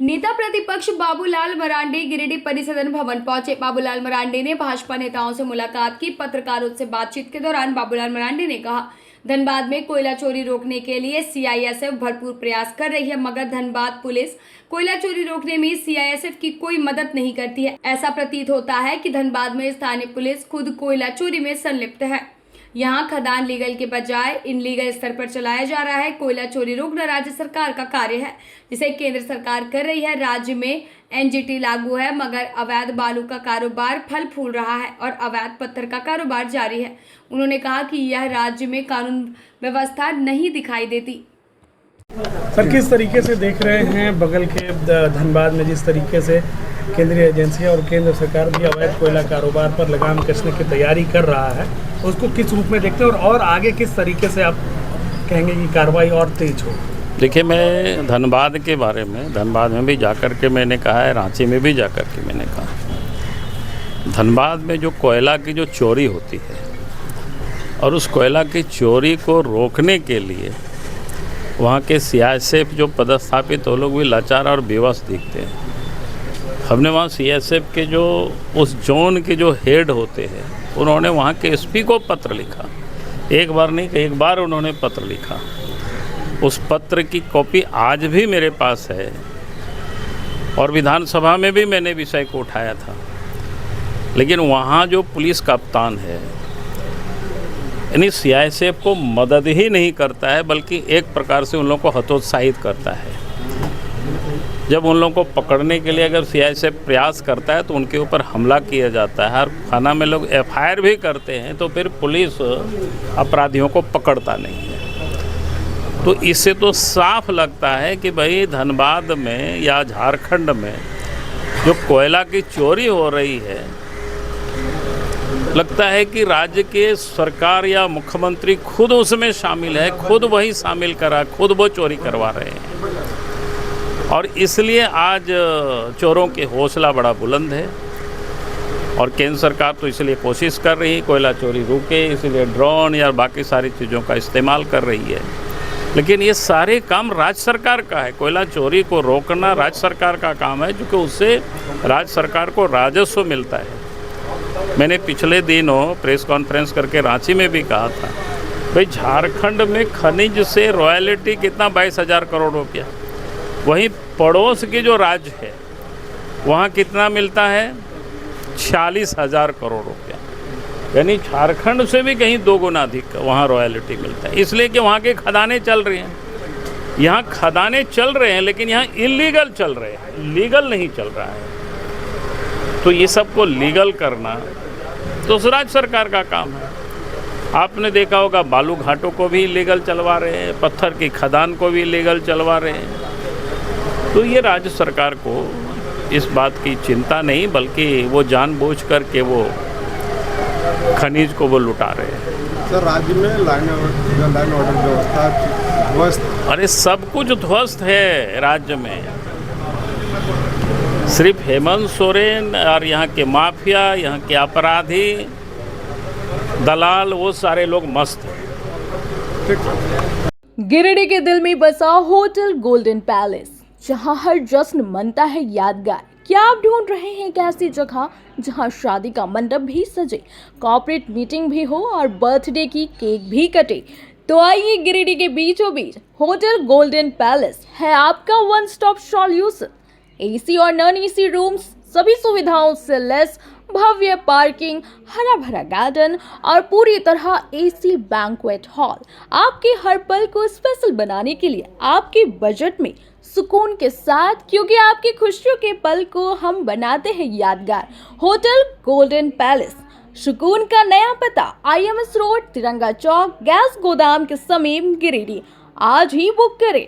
नेता प्रतिपक्ष बाबूलाल मरांडी गिरिडीह परिसदन भवन पहुंचे। बाबूलाल मरांडी ने भाजपा नेताओं से मुलाकात की। पत्रकारों से बातचीत के दौरान बाबूलाल मरांडी ने कहा, धनबाद में कोयला चोरी रोकने के लिए सीआईएसएफ भरपूर प्रयास कर रही है, मगर धनबाद पुलिस कोयला चोरी रोकने में सीआईएसएफ की कोई मदद नहीं करती है। ऐसा प्रतीत होता है कि धनबाद में स्थानीय पुलिस खुद कोयला चोरी में संलिप्त है। यहाँ खदान लीगल के बजाय इनलीगल स्तर पर चलाया जा रहा है। कोयला चोरी रोकना राज्य सरकार का कार्य है, जिसे केंद्र सरकार कर रही है। राज्य में एनजीटी लागू है, मगर अवैध बालू का कारोबार फल फूल रहा है और अवैध पत्थर का कारोबार जारी है। उन्होंने कहा कि यह राज्य में कानून व्यवस्था नहीं दिखाई देती। सर, किस तरीके से देख रहे हैं बगल के धनबाद में जिस तरीके से केंद्रीय एजेंसियां और केंद्र सरकार भी अवैध कोयला कारोबार पर लगाम कसने की तैयारी कर रहा है, उसको किस रूप में देखते हैं और आगे किस तरीके से आप कहेंगे कि कार्रवाई और तेज हो? देखिए, मैं धनबाद के बारे में धनबाद में भी जाकर के मैंने कहा है, रांची में भी जाकर के मैंने कहा, धनबाद में जो कोयला की जो चोरी होती है और उस कोयला की चोरी को रोकने के लिए वहाँ के सीआईएसएफ जो पदस्थापित वो लोग भी लाचार और बेबस दिखते हैं। हमने वहाँ सीआईएसएफ के जो उस जोन के जो हेड होते हैं, उन्होंने वहाँ के एसपी को पत्र लिखा। एक बार नहीं, कई बार उन्होंने पत्र लिखा। उस पत्र की कॉपी आज भी मेरे पास है और विधानसभा में भी मैंने विषय को उठाया था। लेकिन वहाँ जो पुलिस कप्तान है, यानी सीआईएसएफ को मदद ही नहीं करता है, बल्कि एक प्रकार से उन लोगों को हतोत्साहित करता है। जब उन लोगों को पकड़ने के लिए अगर सीआईएसएफ प्रयास करता है तो उनके ऊपर हमला किया जाता है। हर थाना में लोग एफआईआर भी करते हैं, तो फिर पुलिस अपराधियों को पकड़ता नहीं है। तो इससे तो साफ लगता है कि भाई धनबाद में या झारखंड में जो कोयला की चोरी हो रही है, लगता है कि राज्य के सरकार या मुख्यमंत्री खुद उसमें शामिल है, खुद वही शामिल करा, खुद वो चोरी करवा रहे हैं। और इसलिए आज चोरों के हौसला बड़ा बुलंद है और केंद्र सरकार तो इसलिए कोशिश कर रही है कोयला चोरी रुके, इसलिए ड्रोन या बाकी सारी चीज़ों का इस्तेमाल कर रही है। लेकिन ये सारे काम राज्य सरकार का है। कोयला चोरी को रोकना राज्य सरकार का काम है, क्योंकि उससे राज्य सरकार को राजस्व मिलता है। मैंने पिछले दिनों प्रेस कॉन्फ्रेंस करके रांची में भी कहा था, भाई झारखंड में खनिज से रॉयल्टी कितना 22,000 करोड़ रुपया, वहीं पड़ोस के जो राज्य है वहाँ कितना मिलता है 46,000 करोड़ रुपया। यानी झारखंड से भी कहीं 2 गुना अधिक वहाँ रॉयल्टी मिलता है, इसलिए कि वहाँ के खदानें चल रही हैं। यहाँ खदानें चल रहे हैं, लेकिन यहाँ इलीगल चल रहे हैं, लीगल नहीं चल रहा है। तो ये सबको लीगल करना तो राज्य सरकार का काम है। आपने देखा होगा बालू घाटों को भी इलीगल चलवा रहे हैं, पत्थर की खदान को भी इलीगल चलवा रहे हैं। तो ये राज्य सरकार को इस बात की चिंता नहीं, बल्कि वो जानबूझ कर के वो खनिज को वो लुटा रहे हैं। सर, राज्य में लाइन ऑर्डर व्यवस्था ध्वस्त। अरे सब कुछ ध्वस्त है राज्य में। सिर्फ हेमंत सोरेन और यहाँ के माफिया, यहाँ के अपराधी, दलाल, वो सारे लोग मस्त हैं। गिरिडीह के दिल में बसा होटल गोल्डन पैलेस, जहां हर जश्न मनता है यादगार। क्या आप ढूंढ रहे हैं एक ऐसी जगह जहां शादी का मंडप भी सजे, कॉर्पोरेट मीटिंग भी हो और बर्थडे की केक भी कटे? तो आइए, गिरिडीह के बीचों बीच होटल गोल्डन पैलेस है आपका वन स्टॉप सॉल्यूशन। एसी और नॉन एसी रूम्स, सभी सुविधाओं से लेस, भव्य पार्किंग, हरा भरा गार्डन और पूरी तरह एसी बैंक्वेट हॉल, आपके हर पल को स्पेशल बनाने के लिए आपके बजट में सुकून के साथ, क्योंकि आपकी खुशियों के पल को हम बनाते हैं यादगार। होटल गोल्डन पैलेस, सुकून का नया पता, IMS रोड, तिरंगा चौक, गैस गोदाम के समीप, गिरिडीह। आज ही बुक करें।